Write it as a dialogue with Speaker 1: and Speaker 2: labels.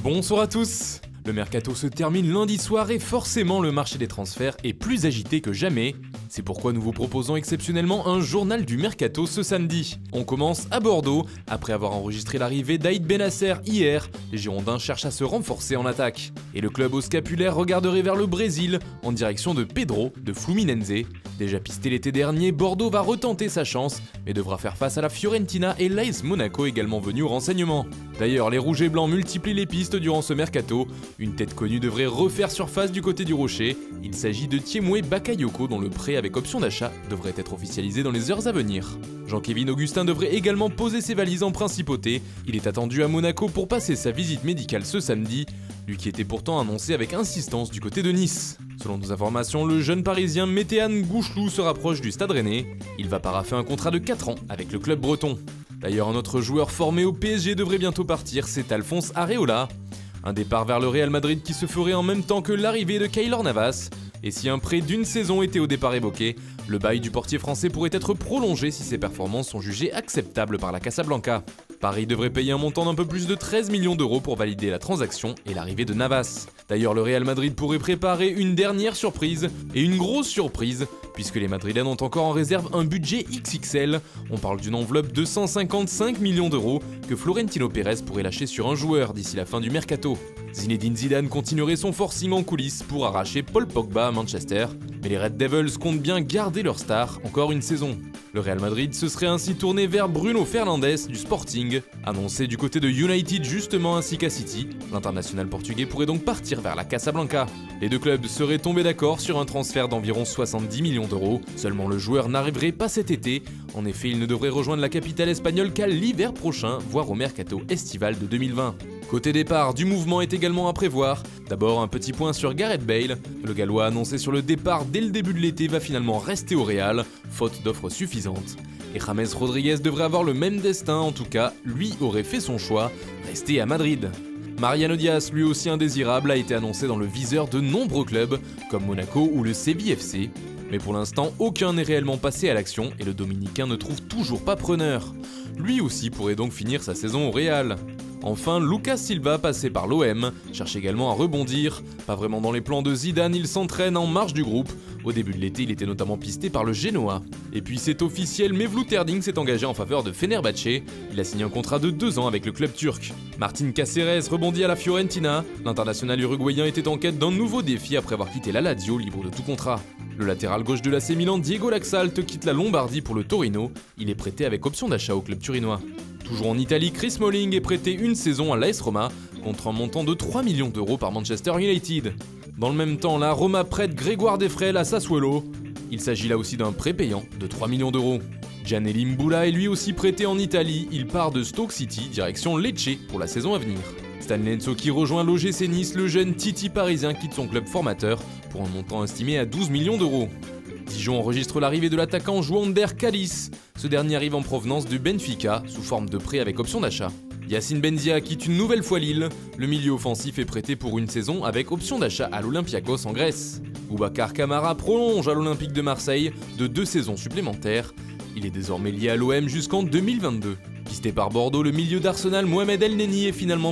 Speaker 1: Bonsoir à tous. Le mercato se termine lundi soir et forcément le marché des transferts est plus agité que jamais. C'est pourquoi nous vous proposons exceptionnellement un journal du mercato ce samedi. On commence à Bordeaux. Après avoir enregistré l'arrivée d'Aïd Benasser hier, les Girondins cherchent à se renforcer en attaque. Et le club au scapulaire regarderait vers le Brésil en direction de Pedro de Fluminense. Déjà pisté l'été dernier, Bordeaux va retenter sa chance, mais devra faire face à la Fiorentina et l'AS Monaco également venus au renseignement. D'ailleurs, les Rouges et Blancs multiplient les pistes durant ce mercato. Une tête connue devrait refaire surface du côté du Rocher. Il s'agit de Tiemoué Bakayoko dont le prêt avec option d'achat devrait être officialisé dans les heures à venir. Jean-Kévin Augustin devrait également poser ses valises en principauté. Il est attendu à Monaco pour passer sa visite médicale ce samedi, lui qui était pourtant annoncé avec insistance du côté de Nice. Selon nos informations, le jeune parisien Météane Gouchelou se rapproche du Stade Rennais. Il va paraffer un contrat de 4 ans avec le club breton. D'ailleurs, un autre joueur formé au PSG devrait bientôt partir, c'est Alphonse Areola. Un départ vers le Real Madrid qui se ferait en même temps que l'arrivée de Keylor Navas. Et si un prêt d'une saison était au départ évoqué, le bail du portier français pourrait être prolongé si ses performances sont jugées acceptables par la Casablanca. Paris devrait payer un montant d'un peu plus de 13 millions d'euros pour valider la transaction et l'arrivée de Navas. D'ailleurs, le Real Madrid pourrait préparer une dernière surprise, et une grosse surprise, puisque les Madrilènes ont encore en réserve un budget XXL. On parle d'une enveloppe de 155 millions d'euros que Florentino Pérez pourrait lâcher sur un joueur d'ici la fin du mercato. Zinedine Zidane continuerait son forcing en coulisses pour arracher Paul Pogba à Manchester, mais les Red Devils comptent bien garder leur star encore une saison. Le Real Madrid se serait ainsi tourné vers Bruno Fernandes du Sporting, annoncé du côté de United justement ainsi qu'à City. L'international portugais pourrait donc partir vers la Casablanca. Les deux clubs seraient tombés d'accord sur un transfert d'environ 70 millions d'euros, seulement le joueur n'arriverait pas cet été. En effet, il ne devrait rejoindre la capitale espagnole qu'à l'hiver prochain, voire au mercato estival de 2020. Côté départ, du mouvement est également à prévoir. D'abord, un petit point sur Gareth Bale. Le Gallois annoncé sur le départ dès le début de l'été va finalement rester au Real, faute d'offres suffisantes. Et James Rodriguez devrait avoir le même destin, en tout cas, lui aurait fait son choix, rester à Madrid. Mariano Diaz, lui aussi indésirable, a été annoncé dans le viseur de nombreux clubs, comme Monaco ou le Séville FC. Mais pour l'instant, aucun n'est réellement passé à l'action et le Dominicain ne trouve toujours pas preneur. Lui aussi pourrait donc finir sa saison au Real. Enfin, Lucas Silva, passé par l'OM, cherche également à rebondir. Pas vraiment dans les plans de Zidane, il s'entraîne en marge du groupe. Au début de l'été, il était notamment pisté par le Genoa. Et puis c'est officiel, Mevlut Erding s'est engagé en faveur de Fenerbahçe. Il a signé un contrat de 2 ans avec le club turc. Martin Caceres rebondit à la Fiorentina. L'international uruguayen était en quête d'un nouveau défi après avoir quitté la Lazio, libre de tout contrat. Le latéral gauche de l'AC Milan, Diego Laxalt, quitte la Lombardie pour le Torino. Il est prêté avec option d'achat au club turinois. Toujours en Italie, Chris Smalling est prêté une saison à l'AS Roma contre un montant de 3 millions d'euros par Manchester United. Dans le même temps, la Roma prête Grégoire Defrel à Sassuolo. Il s'agit là aussi d'un prêt payant de 3 millions d'euros. Gianelli Mbula est lui aussi prêté en Italie. Il part de Stoke City direction Lecce pour la saison à venir. Stanley Nsoki rejoint l'OGC Nice, le jeune Titi parisien quitte son club formateur pour un montant estimé à 12 millions d'euros. Dijon enregistre l'arrivée de l'attaquant Jouander Calice. Ce dernier arrive en provenance du Benfica, sous forme de prêt avec option d'achat. Yacine Benzia quitte une nouvelle fois Lille. Le milieu offensif est prêté pour une saison avec option d'achat à l'Olympiakos en Grèce. Boubacar Kamara prolonge à l'Olympique de Marseille de 2 saisons supplémentaires. Il est désormais lié à l'OM jusqu'en 2022. Pisté par Bordeaux, le milieu d'Arsenal Mohamed El Neni est finalement